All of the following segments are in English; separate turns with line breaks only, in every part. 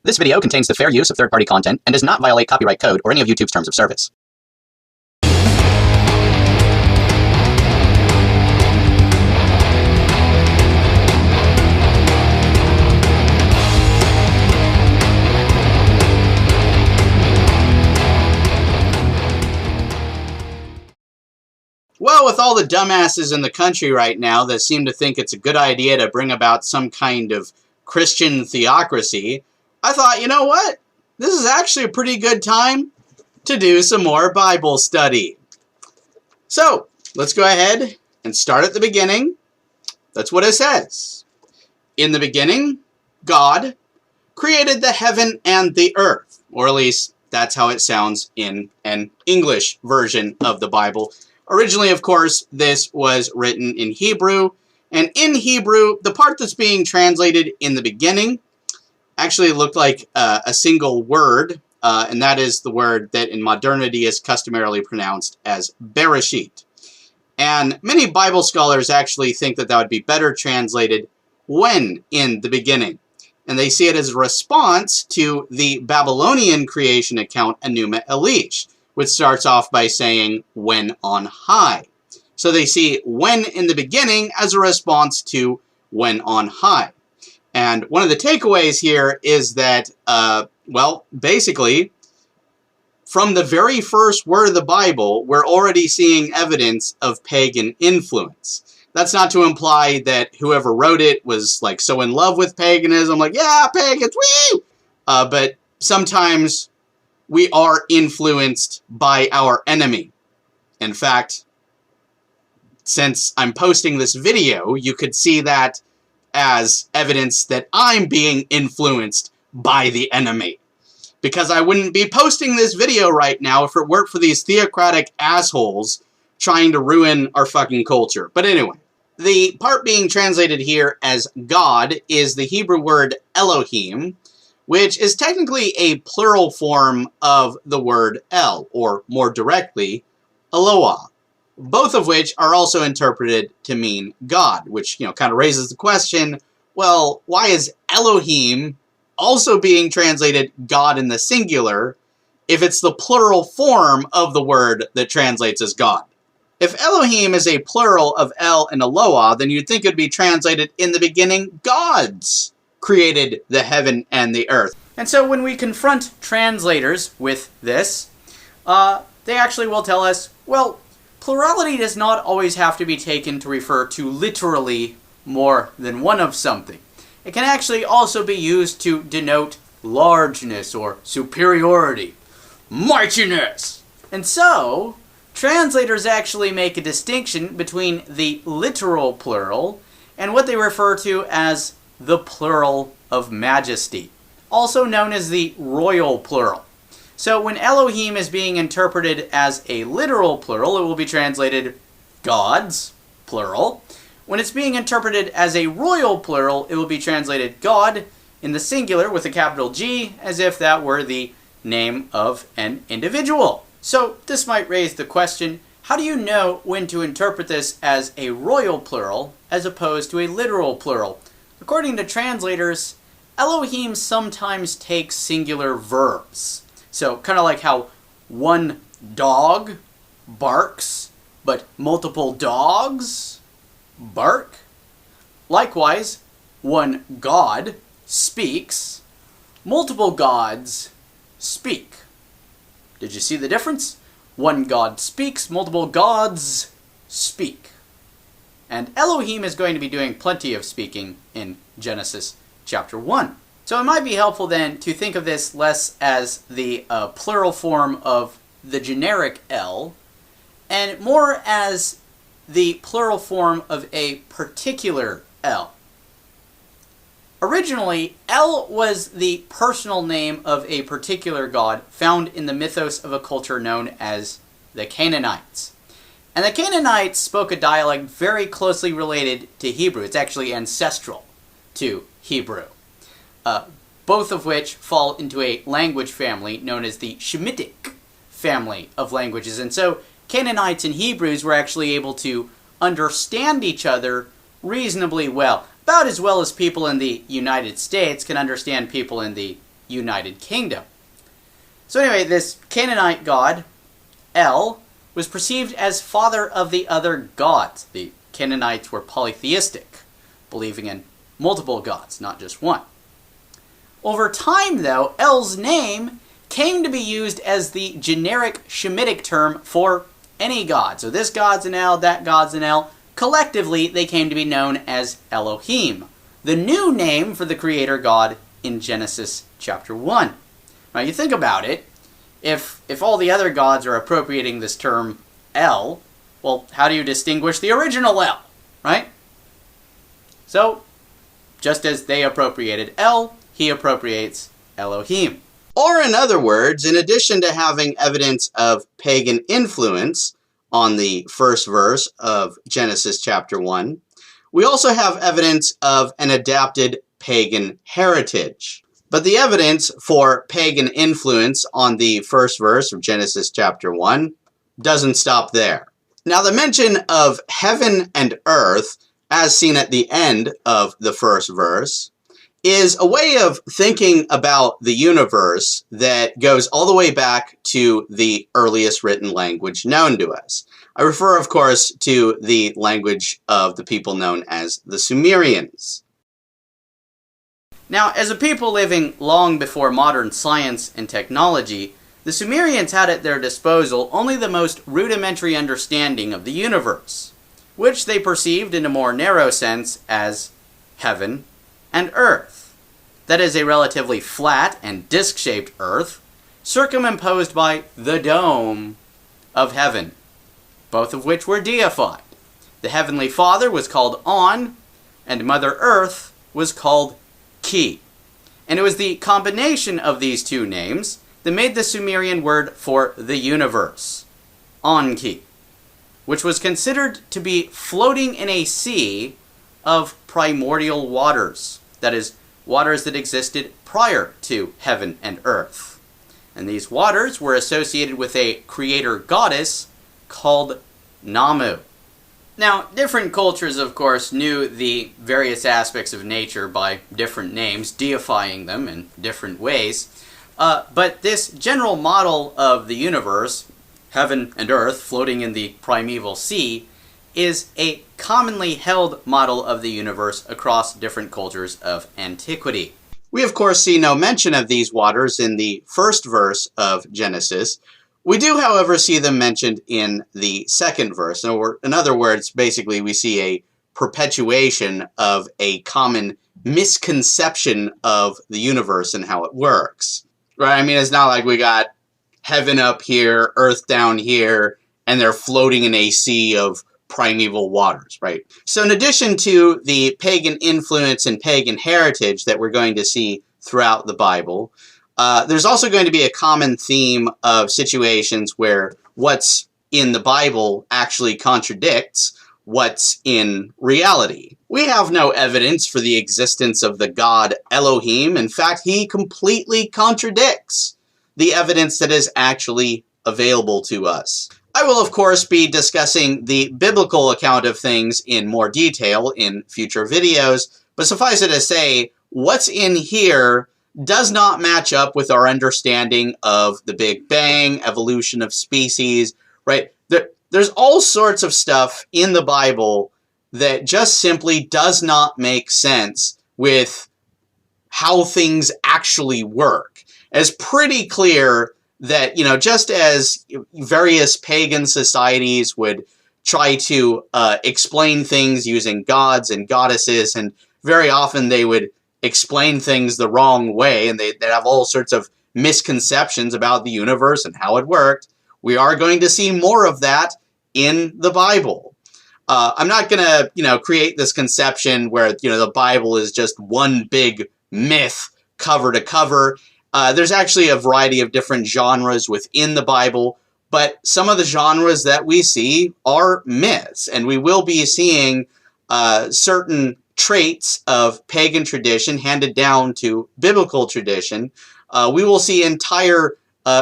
This video contains the fair use of third-party content and does not violate copyright code or any of YouTube's terms of service.
Well, with all the dumbasses in the country right now that seem to think it's a good idea to bring about some kind of Christian theocracy, I thought, you know what? This is actually a pretty good time to do some more Bible study. So, let's go ahead and start at the beginning. That's what it says. In the beginning, God created the heaven and the earth. Or at least, that's how it sounds in an English version of the Bible. Originally, of course, this was written in Hebrew. And in Hebrew, the part that's being translated in the beginning actually looked like a single word, and that is the word that in modernity is customarily pronounced as Bereshit. And many Bible scholars actually think that that would be better translated when in the beginning. And they see it as a response to the Babylonian creation account Enuma Elish, which starts off by saying when on high. So they see when in the beginning as a response to when on high. And one of the takeaways here is that, well, basically, from the very first word of the Bible, we're already seeing evidence of pagan influence. That's not to imply that whoever wrote it was, like, so in love with paganism, like, yeah, pagans, woo! But sometimes we are influenced by our enemy. In fact, since I'm posting this video, you could see that as evidence that I'm being influenced by the enemy. Because I wouldn't be posting this video right now if it weren't for these theocratic assholes trying to ruin our fucking culture. But anyway, the part being translated here as God is the Hebrew word Elohim, which is technically a plural form of the word El, or more directly, Eloah. Both of which are also interpreted to mean God, which, you know, kind of raises the question, well, why is Elohim also being translated God in the singular if it's the plural form of the word that translates as God? If Elohim is a plural of El and Eloah, then you'd think it would be translated in the beginning, gods created the heaven and the earth. And so when we confront translators with this, they actually will tell us, well, plurality does not always have to be taken to refer to literally more than one of something. It can actually also be used to denote largeness or superiority, mightiness. And so, translators actually make a distinction between the literal plural and what they refer to as the plural of majesty, also known as the royal plural. So when Elohim is being interpreted as a literal plural, it will be translated gods, plural. When it's being interpreted as a royal plural, it will be translated God in the singular with a capital G, as if that were the name of an individual. So this might raise the question, how do you know when to interpret this as a royal plural as opposed to a literal plural? According to translators, Elohim sometimes takes singular verbs. So, kind of like how one dog barks, but multiple dogs bark. Likewise, one god speaks, multiple gods speak. Did you see the difference? One god speaks, multiple gods speak. And Elohim is going to be doing plenty of speaking in Genesis chapter 1. So it might be helpful then to think of this less as the plural form of the generic El, and more as the plural form of a particular El. Originally, El was the personal name of a particular god found in the mythos of a culture known as the Canaanites. And the Canaanites spoke a dialect very closely related to Hebrew. It's actually ancestral to Hebrew. Both of which fall into a language family known as the Shemitic family of languages. And so Canaanites and Hebrews were actually able to understand each other reasonably well. About as well as people in the United States can understand people in the
United Kingdom. So anyway, this Canaanite god, El, was perceived as father of the other gods. The Canaanites were polytheistic, believing in multiple gods, not just one. Over time, though, El's name came to be used as the generic Shemitic term for any god. So this god's an El, that god's an El. Collectively, they came to be known as Elohim, the new name for the creator god in Genesis chapter 1. Now, you think about it. If all the other gods are appropriating this term El, well, how do you distinguish the original El, right? So, just as they appropriated El, he appropriates Elohim.
Or in other words, in addition to having evidence of pagan influence on the first verse of Genesis chapter 1, we also have evidence of an adapted pagan heritage. But the evidence for pagan influence on the first verse of Genesis chapter 1 doesn't stop there. Now, the mention of heaven and earth, as seen at the end of the first verse, is a way of thinking about the universe that goes all the way back to the earliest written language known to us. I refer, of course, to the language of the people known as the Sumerians.
Now, as a people living long before modern science and technology, the Sumerians had at their disposal only the most rudimentary understanding of the universe, which they perceived in a more narrow sense as heaven and earth. That is, a relatively flat and disc-shaped earth, circumimposed by the dome of heaven, both of which were deified. The Heavenly Father was called On, and Mother Earth was called Ki. And it was the combination of these two names that made the Sumerian word for the universe, Anki, which was considered to be floating in a sea of primordial waters. That is, waters that existed prior to heaven and earth. And these waters were associated with a creator goddess called Namu. Now, different cultures, of course, knew the various aspects of nature by different names, deifying them in different ways. But this general model of the universe, heaven and earth floating in the primeval sea, is a commonly held model of the universe across different cultures of antiquity.
We, of course, see no mention of these waters in the first verse of Genesis. We do, however, see them mentioned in the second verse. In other words, basically, we see a perpetuation of a common misconception of the universe and how it works. Right? I mean, it's not like we got heaven up here, earth down here, and they're floating in a sea of primeval waters, right? So in addition to the pagan influence and pagan heritage that we're going to see throughout the Bible, there's also going to be a common theme of situations where what's in the Bible actually contradicts what's in reality. We have no evidence for the existence of the god Elohim. In fact, he completely contradicts the evidence that is actually available to us. I will, of course, be discussing the biblical account of things in more detail in future videos, but suffice it to say, what's in here does not match up with our understanding of the Big Bang, evolution of species, right? There's all sorts of stuff in the Bible that just simply does not make sense with how things actually work. It's pretty clear that, just as various pagan societies would try to explain things using gods and goddesses, and very often they would explain things the wrong way, and they'd have all sorts of misconceptions about the universe and how it worked. We are going to see more of that in the Bible. I'm not going to, create this conception where, the Bible is just one big myth cover to cover. There's actually a variety of different genres within the Bible, but some of the genres that we see are myths, and we will be seeing certain traits of pagan tradition handed down to biblical tradition. We will see entire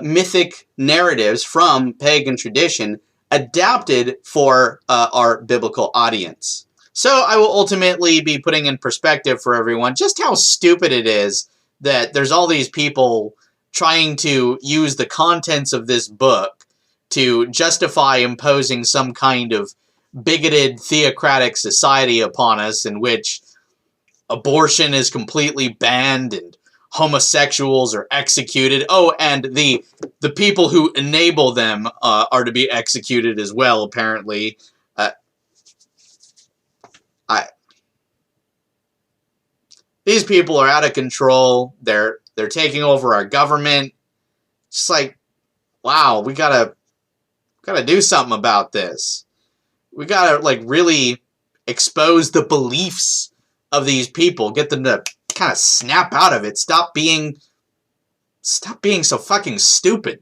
mythic narratives from pagan tradition adapted for our biblical audience. So I will ultimately be putting in perspective for everyone just how stupid it is that there's all these people trying to use the contents of this book to justify imposing some kind of bigoted theocratic society upon us in which abortion is completely banned and homosexuals are executed. Oh, and the people who enable them are to be executed as well, apparently. These people are out of control. They're taking over our government. It's like, wow, we gotta do something about this. We gotta like really expose the beliefs of these people. Get them to kind of snap out of it. Stop being so fucking stupid.